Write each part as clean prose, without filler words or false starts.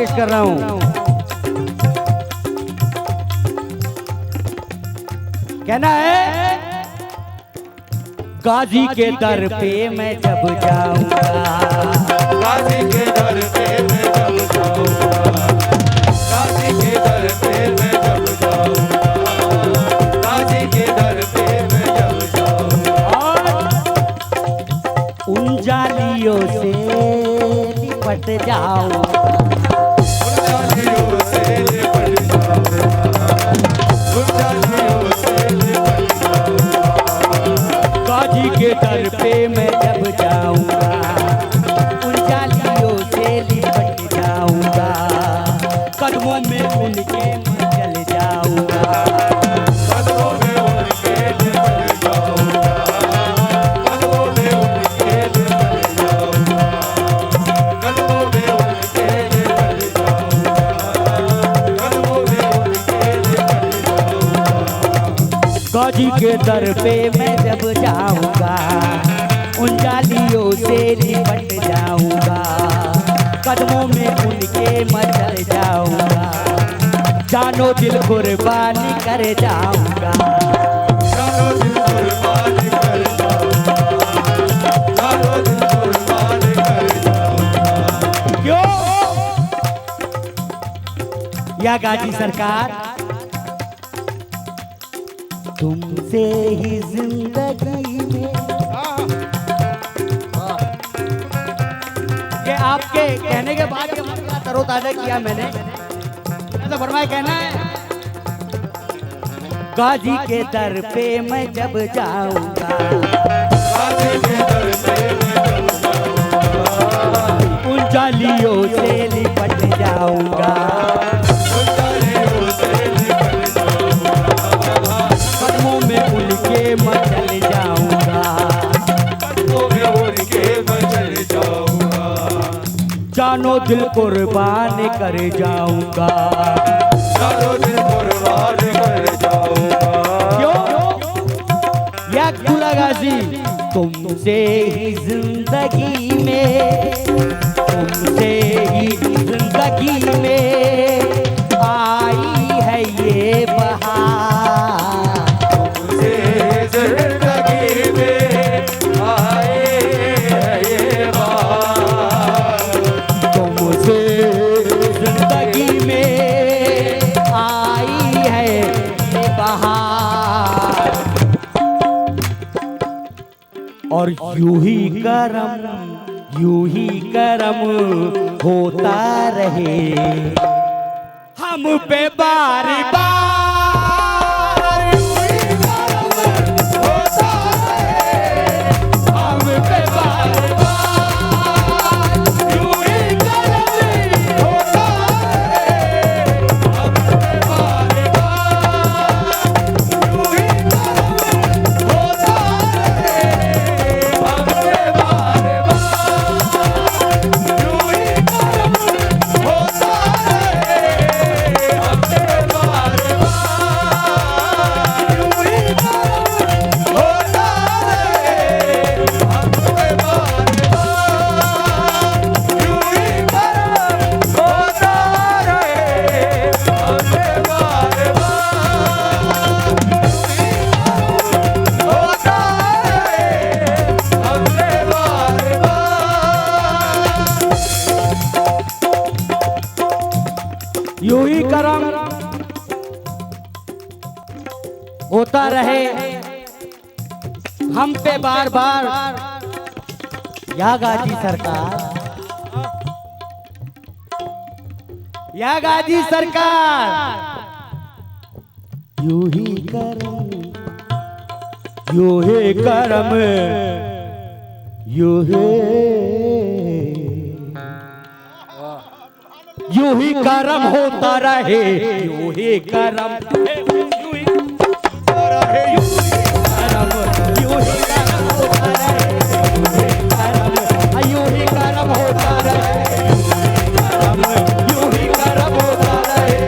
पेश कर रहा हूं। कहना है गाजी के दर पे मैं जब जाऊंगा, गाजी के दर पे मैं जब जाऊंगा, गाजी के दर पे मैं जब जाऊंगा, गाजी के दर पे मैं जब जाऊंगा। उन जालियों से लिपट जाऊंगा, उन जालियों से लिपट जाऊंगा, उन जालियों से लिपट जाऊंगा। गाजी के दर पे मैं जब जाऊंगा, उन जालियों से लिपट जाऊंगा, कदमों में उनके मैं चल जाऊंगा, कदमों में उनके निकल जाऊंगा, कदमों में उनके निकल जाऊंगा, कदमों में उनके निकल जाऊंगा, कदमों में उनके निकल जाऊंगा। गाजी के दर पे मैं जब जाऊंगा, उन जालियों से लिपट जाऊंगा, कदमों में उनके मैं चल जाऊंगा, जानो दिल कुर्बानी कर जाऊंगा। जानो दिल कुर्बान कर जाऊंगा, जानो दिल कुर्बान कर जाऊंगा। क्यों? या गाजी सरकार तुमसे ही जिंदगी में, ये आपके कहने के बाद ये मसला तरोताजा किया मैंने, ऐसा फरमाया कहना है गाजी के दर पे मैं जब जाऊंगा, गाजी के दर पे मैं जब जाऊंगा, उन जालियों से लिपट जाऊंगा, उन जालियों से निकल जाऊंगा, कदमों में उनके मैं चल जाऊंगा, कदमों में उनके मैं चल जाऊंगा। जानो दिल कुर्बान कर जाऊंगा। जानो दिल कुर्बान कर जाऊंगा। क्यों? या अब्दुल्ला गाजी तुमसे ही जिंदगी में, तुमसे ही जिंदगी में आई है ये बहार, तुमसे जिंदगी में आए हैं ये बात, तुमसे जिंदगी में आई है ये बहार, और यूं ही करम होता रहे हम पे बार बार, होता रहे हम पे बार बार, यूं ही करम होता रहे हम पे बार बार, यूं ही करम होता रहे हम पे बार बार, यूं ही करम होता रहे हम पे बार बार, यूं ही करम होता रहे हम पे बार बार, यूं ही करम होता रहे हम पे बार बार, होता रहे हम पे बार बार। यूं ही करम होता रहे हम पे बार बार। या गाजी सरकार, या गाजी सरकार यूं ही करम, यूं ही करम, यूं ही करम होता रहे, यूं ही करम, यूं ही करम, यूं ही करम होता रहे, यूं ही करम होता रहे, यूं ही करम होता रहे,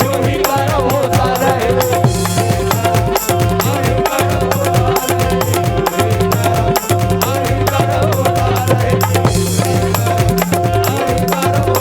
यूं ही करम होता रहे। हरि करम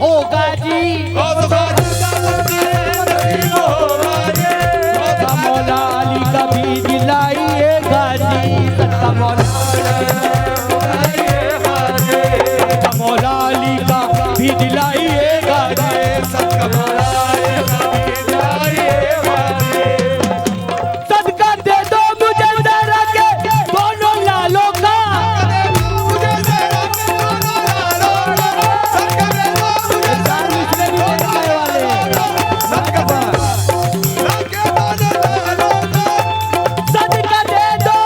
होगा जी। सदका मौला अली का भी दिलाइएगा जी। सदका मौला अली का भी दिलाइएगा जी। सदका दे दो मुझे जरा के दोनों लालों का। सदका दे दो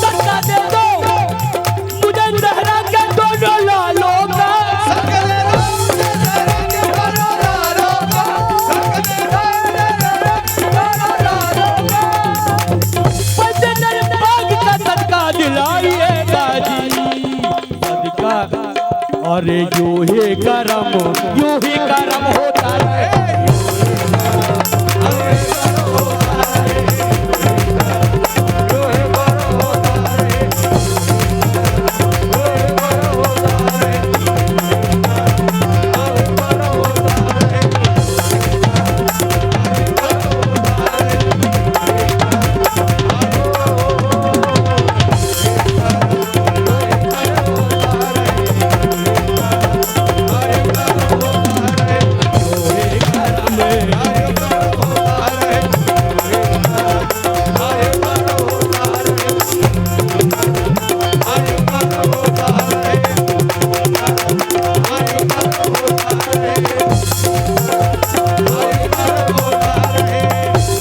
सदका दे दो मुझे जहरा के दोनों लालों का। पंजनर बाग का सदका दिलाइएगा जी। सदका अरे यूं ही करम होता है।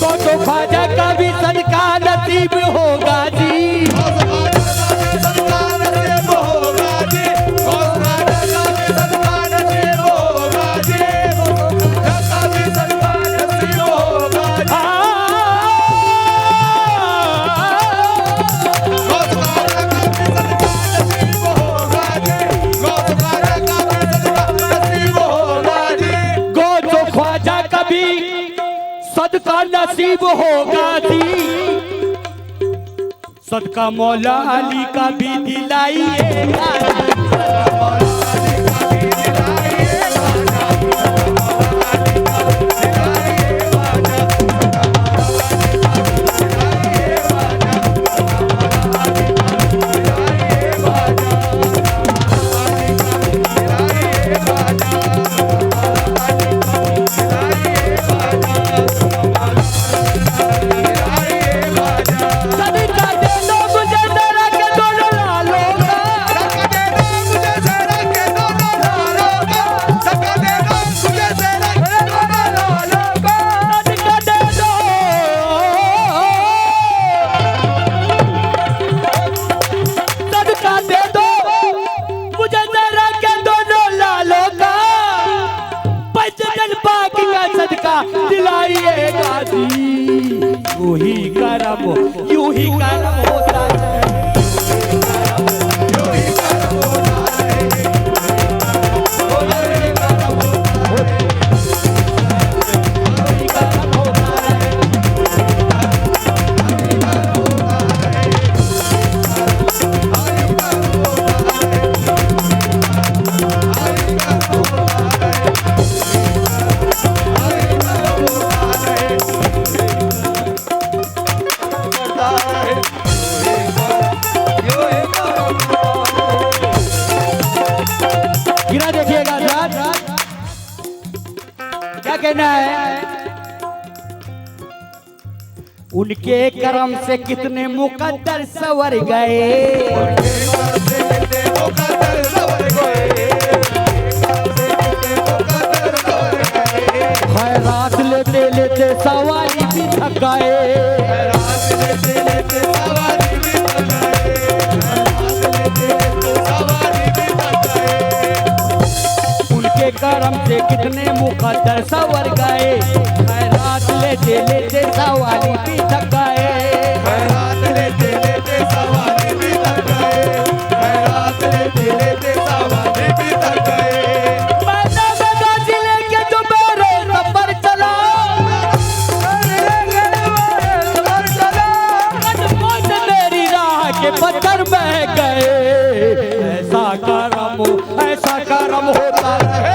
तो ख्वाजा का भी सदका नसीब होगा जी। गो तो ख्वाजा का भी सदका नसीब होगा जी। सदका मौला अली का भी दिलाइएगा जी। सदका दे दो मुझे जरा के दोनों लालों का। सदका दे दो सदका दे दो मुझे जरा के दोनों लालों का। पंजतन पाक का सदका दिलाइएगा जी। यूं ही करम होता है। गिरा देखिएगा साहब, क्या कहना है? उनके करम से कितने मुकद्दर सवर गए। खैरात लेते लेते सवारी भी थक गए। उनके करम से कितने मुकद्दर सवर गए। खैरात लेते लेते सवारी भी थक गए। खैरात लेते लेते सवारी भी थक गए। खैरात लेते लेते सवारी भी थक गए। मैंने बता जिले के दोबारे सफर चला। मेरी राह के पत्थर बह गए। ऐसा करम होता रहे,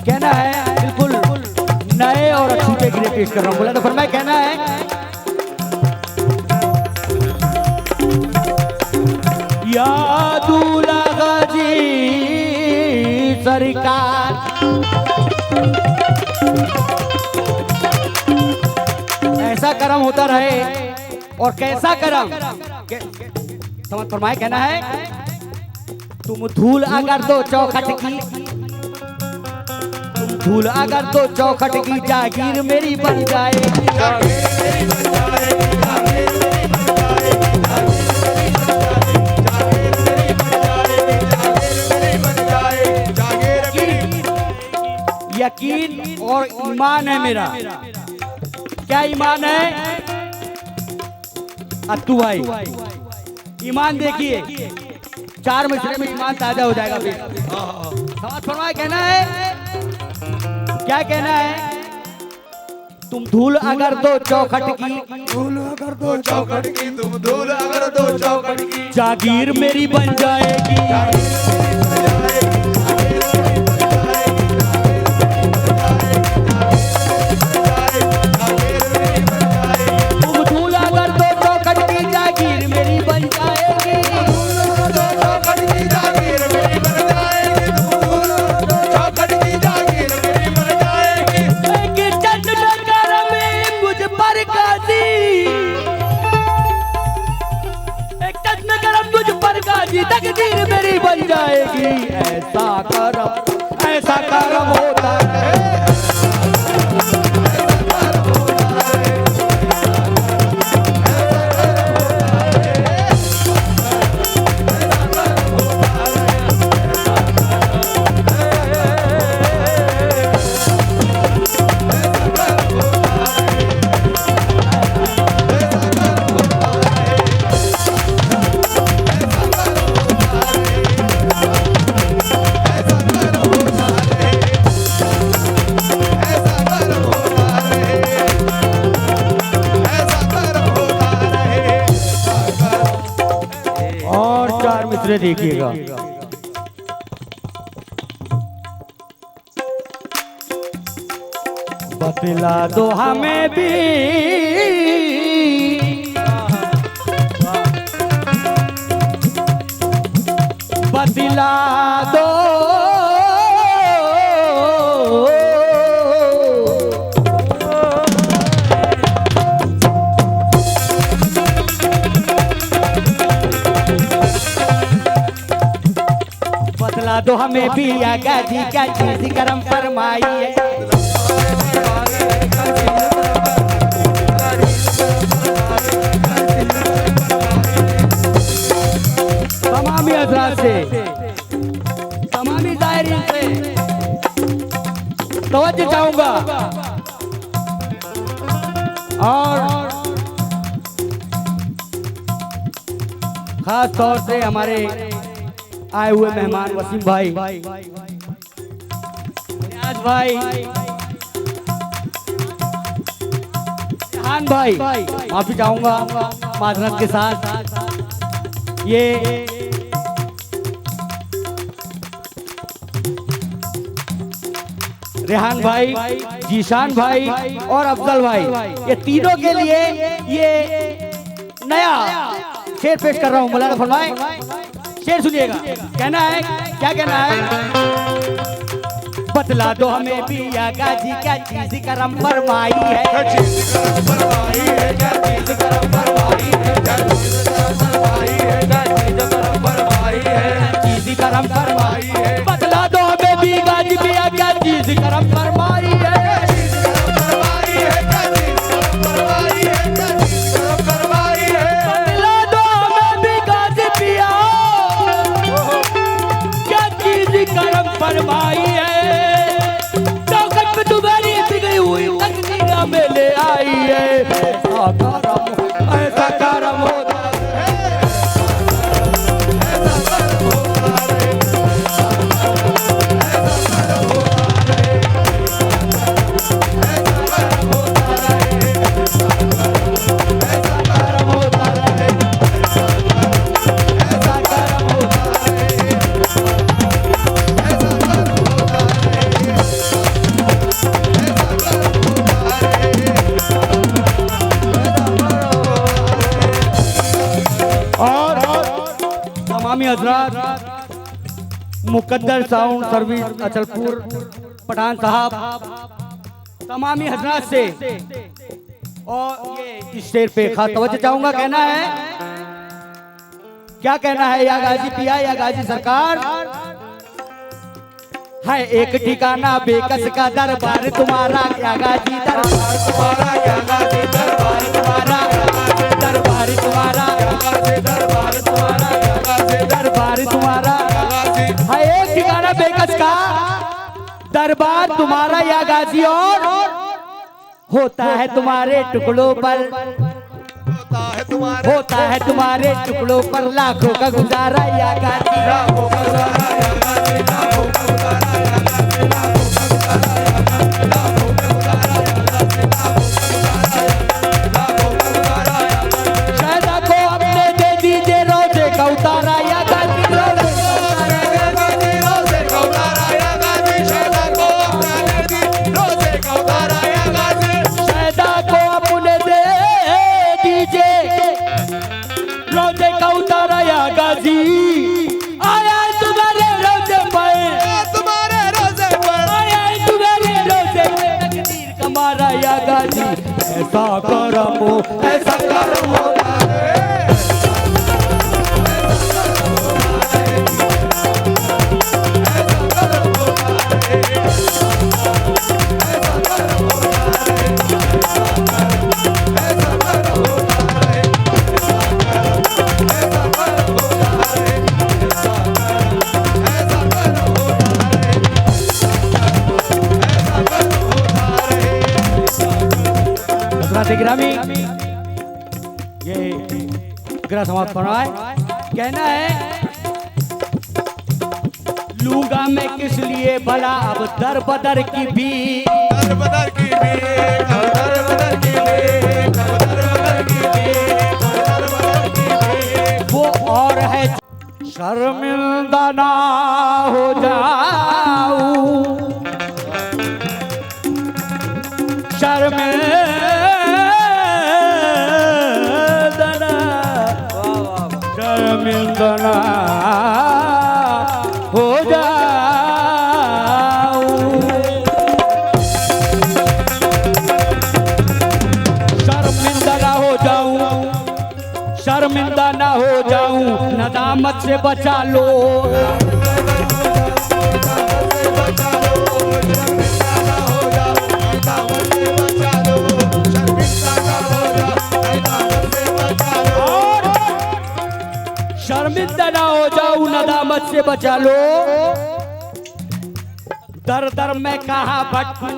कहना है बिल्कुल नए और अछूते के लिए पेश कर रहा हूँ। बोला तो फरमाए कहना है, या दूल्हा गाजी सरकार, ऐसा करम होता रहे। और कैसा करम, समझ फरमाए कहना है, तुम धूल अगर दो चौखट की, तुम धूल अगर दो चौखट की, जागीर मेरी बन जाएगी। यकीन और ईमान है मेरा। क्या ईमान है अत्तू भाई? ईमान देखिए, 4 मिसरे में ईमान ताजा हो जाएगा। समझ फरमाए कहना है, क्या कहना है, तुम धूल अगर दो चौखट की, धूल अगर दो चौखट की, तुम धूल अगर दो चौखट की, जागीर मेरी बन जाएगी। तकदीर मेरी बन जाएगी। ऐसा करम होता है। मिसरे देखिएगा, बतला दो हमें भी बतला दो बतला दो हमें भी आगा जी क्या चीज करम फरमाई है। तमामी हजरात से, तमामी दायरीन से तवज्जो चाहूंगा और खास तौर से हमारे आए हुए मेहमान वसीम भाई, नियाज भाई, जहान भाई, माफी चाहूंगा माजरत के साथ। ये रेहान भाई, जीशान भाई और अफजल भाई, ये तीनों के लिए ये नया शेर पेश कर रहा हूँ। मौलाना फरमाए, शेर सुनिएगा। कहना है, क्या कहना है, बतला दो हमें भी आगा जी क्या चीज करम फरमाई है। चीज करम फरमाई है, बतला दो हमें भी गाजी भी क्या चीज करम फरमाई है। ऐसा कर्म होता तमामी हजरात, मुकद्दर साउंड सर्विस अचलपुर पठान साहब, तमामी हजरात से और ये स्टेज पे खास तवज्जो चाहूंगा। कहना है, क्या कहना है? या गाजी पिया या गाजी सरकार है एक ठिकाना बेकस का दरबार तुम्हारा, या गाजी दरबार तुम्हारा, या गाजी दरबार तुम्हारा, दरबार तुम्हारा, दरबार तुम्हारा, दरबार तुम्हारा है एक ठिकाना बेकस का दरबार तुम्हारा, या गाजी और होता है तुम्हारे टुकड़ों पर, होता है तुम्हारे टुकड़ों पर लाखों का गुजारा, या गाजी लाखों का गुजारा, या गाजी लाखों का गुजारा, या गाजी लाखों का गुजारा, या गाजी लाखों का गुजारा, या गाजी लाखों का गुजारा, या गाजी शहदा को अपने दे दीजिए रोजे का उतारा, या गाजी रोजे का उतारा, या गाजी शहदा को अपने दे रोजे का उतारा, या गाजी शहदा को अपने दे दीजिए रोजे का उतारा, या गाजी आया तुम्हारे रोजे पर, तुम्हारे रोजे पर आया तुम्हारे रोजे पर तकदीर का मारा, या गाजी ऐसा करम हो, ऐसा करम होता है। ग्रामी ये ग्रह समाप्त फरमाए। कहना है, लूंगा मैं किस लिए भला अब दर बदर की भी, दर बदर की भी, दर बदर की भी, दर बदर की भी, दर बदर की भी, वो और है शर्मिंदा ना हो जाऊं, शर्मिंदा शर्मिंदा हो जाऊं, शर्मिंदा ना हो जाऊं, शर्मिंदा ना हो जाऊं, नदामत से बचा लो, शर्मिंदा ना हो जाऊं, नदामत से बचा लो, दर दर में कहाँ भटकूं,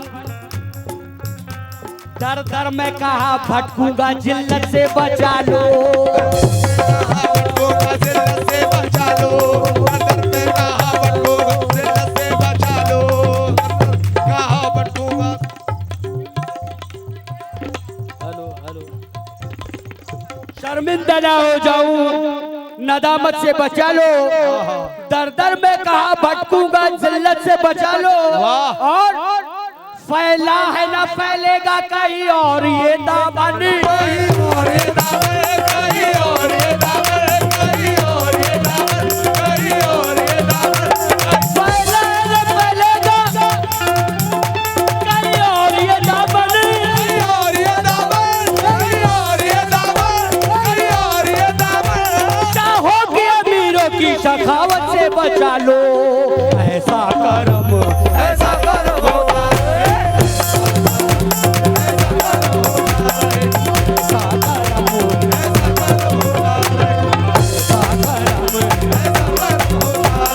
दर दर में कहाँ भटकूंगा, जिल्लत से बचा लो, जिल्लत से बचा लो, दर में कहाँ भटकूंगा, जिल्लत से बचा लो, कहाँ भटकूंगा। हेलो हेलो, शर्मिंदा ना हो जाऊं, नदामत से बचा लो, दर दर में कहा भटकूंगा, जिल्लत से बचा लो, और फैला है ना फैलेगा कहीं और ये दामन, कहीं और ये दामन, कहीं और ये दामन, कहीं और ये दामन, कहीं और ये दामन, फैला है ना फैलेगा कहीं और ये दामन, कहीं और ये दामन, कहीं और ये दामन, कहीं और ये दामन, चाहो कि अमीरों की सखावत से बचा लो, ऐसा करम, ऐसा करम होता है, ऐसा करम होता है, ऐसा करम होता है, ऐसा करम, ऐसा करम होता है, ऐसा करम होता है।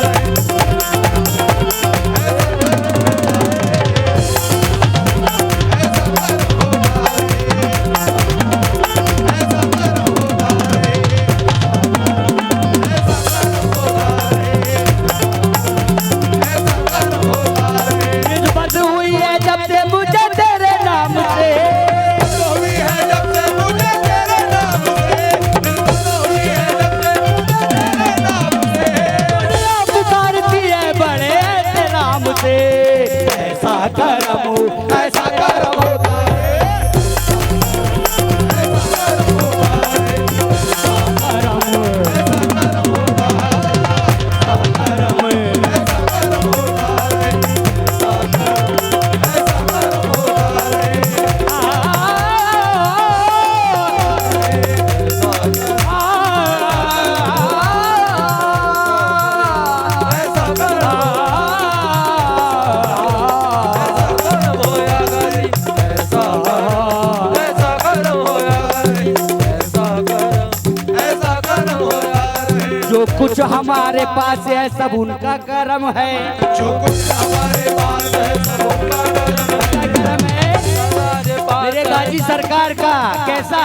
कुछ हमारे पास है सब उनका कर्म है। जो कुछ हमारे पास है सब उनका कर्म है मेरे गाजी सरकार का। कैसा?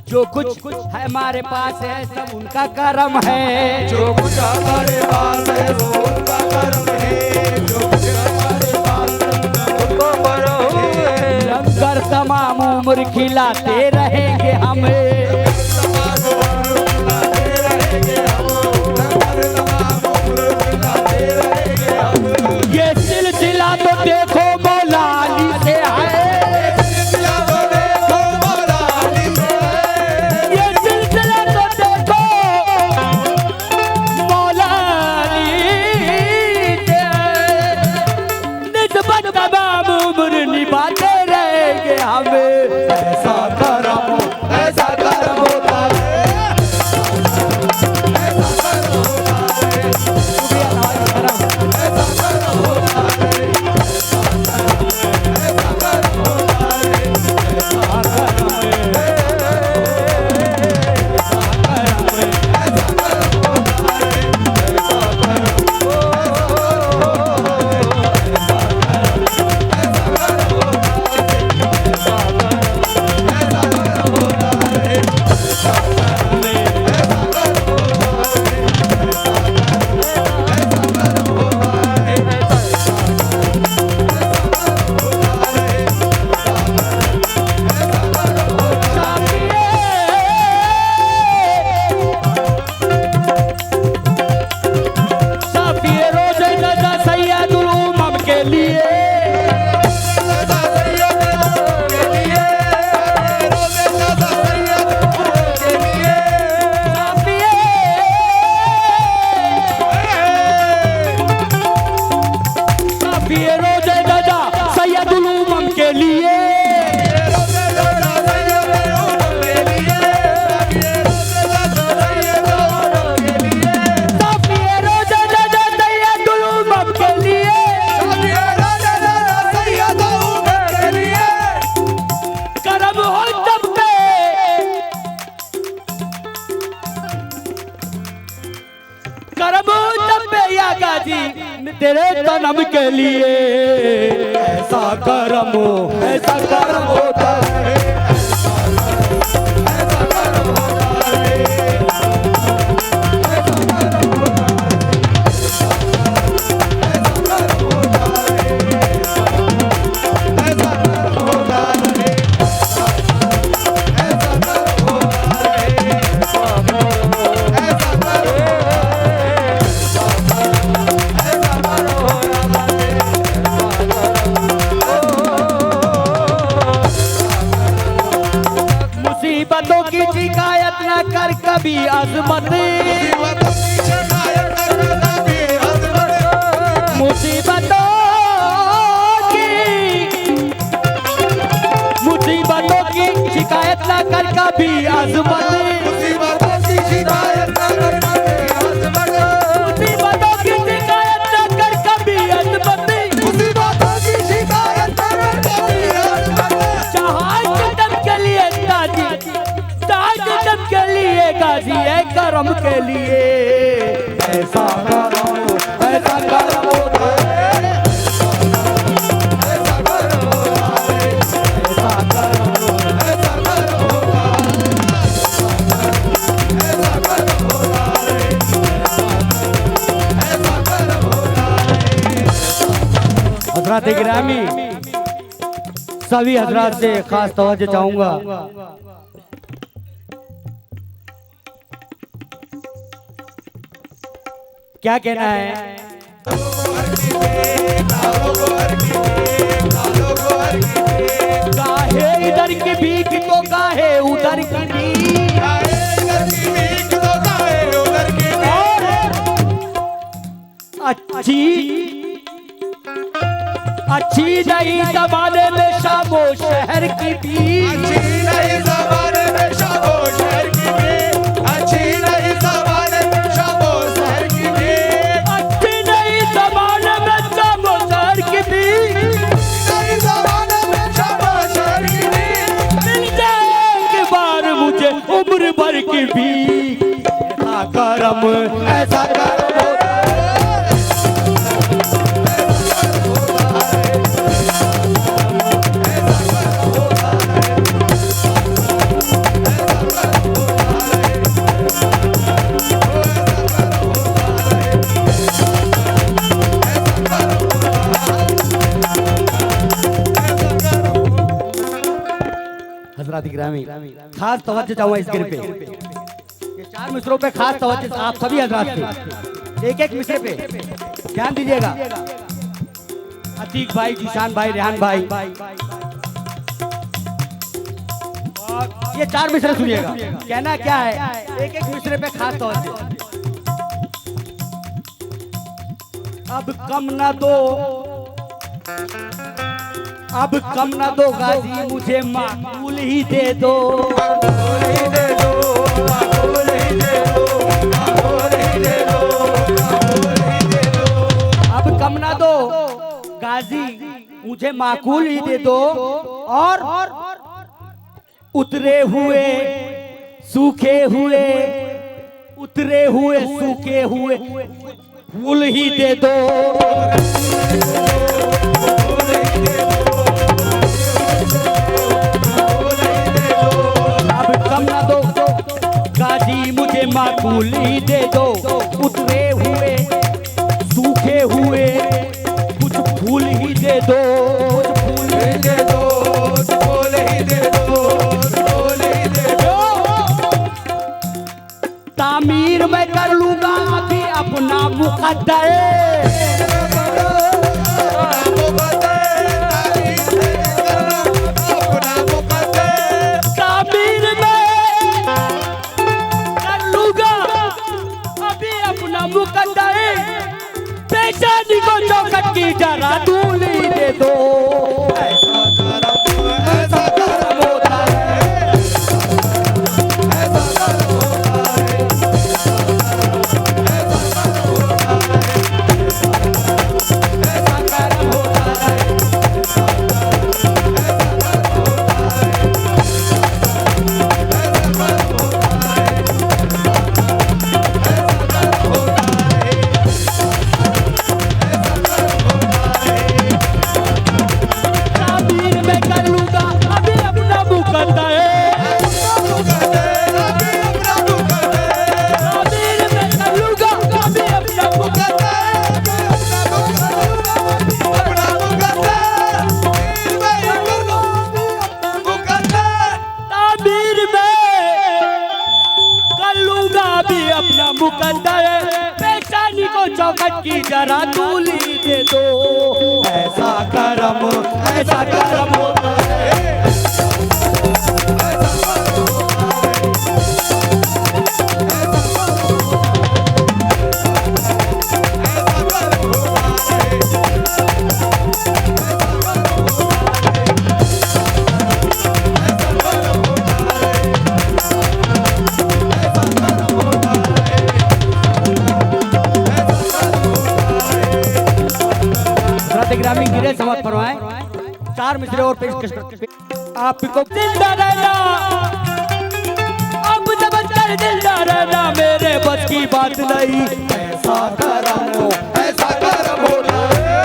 जो कुछ है हमारे पास है सब उनका कर्म है। जो कुछ हमारे पास है वो उनका कर्म है। जो कुछ हमारे पास है उनका कर्म है। लंगर तमाम उम्र खिलाते रहेंगे हमें। तमाम उम्र खिलाते रहेंगे हम। लंगर तमाम उम्र खिलाते रहेंगे हम। ये सिलसिला तो देखो मौला अली से है। सिलसिला तो देखो मौला अली से है। ये सिलसिला तो देखो मौला अली से है। निस्बत तमाम उम्र निभाते रहेंगे हमें। ऐसा करम होता है। ऐसा करम होता है। ऐसा करम होता है। ऐसा करम होता है। साफिए रोज़े नज़र सैयदुल उमम के लिए। साफिए रोज़े नज़र सैयदुल उमम के लिए। साफिए रोज़े नज़र सैयदुल उमम के लिए। करम हो तब पे करम हो तब पे या गाजी तेरे तनम के लिए। ऐसा करम होता है। मुसीबतों की शिकायत न कर कभी अजमत। मुसीबतों की शिकायत न कर कभी अजमत। मुसीबतों की शिकायत न कर कभी अजमत। जहाज कदम के लिए गाजी, जहाज कदम के लिए गाजी है करम के लिए। ऐसा करम होता है। हजरात गिरामी सभी हजरात से खास तवज्जो चाहूंगा। क्या कहना है? काहे इधर की भीख तो काहे उधर की भीख। अच्छी नहीं जमाने में शामो शहर की भीख। अच्छी नहीं जमाने में शामो शहर की भीख। अच्छी नहीं जमाने में शामो शहर की भीख। अच्छी नहीं जमाने में शामो शहर की भीख। नहीं जमाने में शामो शहर की भीख। मिल जाए एक बार मुझे उम्र भर की भीख। ऐसा करम करम, ऐसा करम होता हजरात गिरामी, खास तवज्जो चाहूंगा इस गिर पे। ये 4 मिसरों पे खास तवज्जो आप सभी हजरात के, एक एक मिसरे पे ध्यान दीजिएगा। अतीक भाई, जीशान भाई, रेहान भाई, ये 4 मिसरे सुनिएगा। कहना क्या है, एक एक मिसरे पे खास तवज्जो। अब कम ना दो, अब कम ना दो गाजी, मुझे माकूल ही दे दो, माकूल ही दे दो, माकूल ही दे दो, माकूल ही दे दो, माकूल ही दे दो। अब कम ना दो गाजी, मुझे माकूल ही दे दो। और उतरे हुए सूखे हुए, उतरे हुए सूखे हुए फूल ही दे दो। अब कम ना दो गाजी, मुझे माकूल ही दे दो। उतरे हुए सूखे हुए कुछ फूल ही दे दो, कुछ फूल ही दे दो, फूल ही दे दो, फूल ही दे दो। तामीर मैं कर लूंगा अभी अपना मुकद्दर, तामीर मैं कर लूंगा अभी अपना मुकद्दर। बेचारी को चौखट की जरा धूल ही दे दो, ऐसा करम होता है, ऐसा करम होता है, ऐसा करम होता है, तामीर मैं कर लूंगा अभी अपना मुकद्दर, तामीर मैं कर लूंगा अभी अपना तामीर में कर लूंगा अभी अपना मुकद्दर। पेशानी को चौखट की जरा धूली दे दो, ऐसा करम, ऐसा करम होता है। ग्रामीण गिरे समझ फरमाए, 4 मिसरे और पेश आपको। जिंदा रहना अब जबरदस्त, जिंदा रहना मेरे बस की बात नहीं, ऐसा करम हो, ऐसा करम होता है,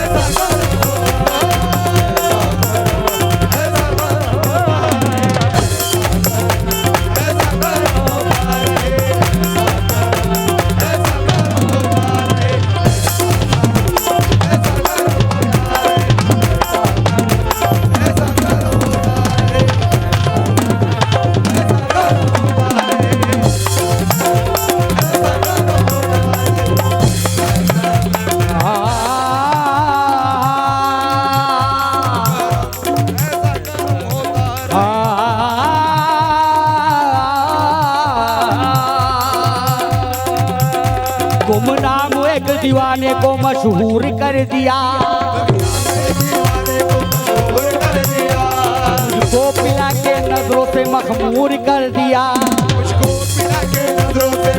ऐसा गुमनाम एक दीवाने को मशहूर कर दिया, मुझको पिला के नजरों से मखमूर कर दिया, मुझको पिला के नजरों से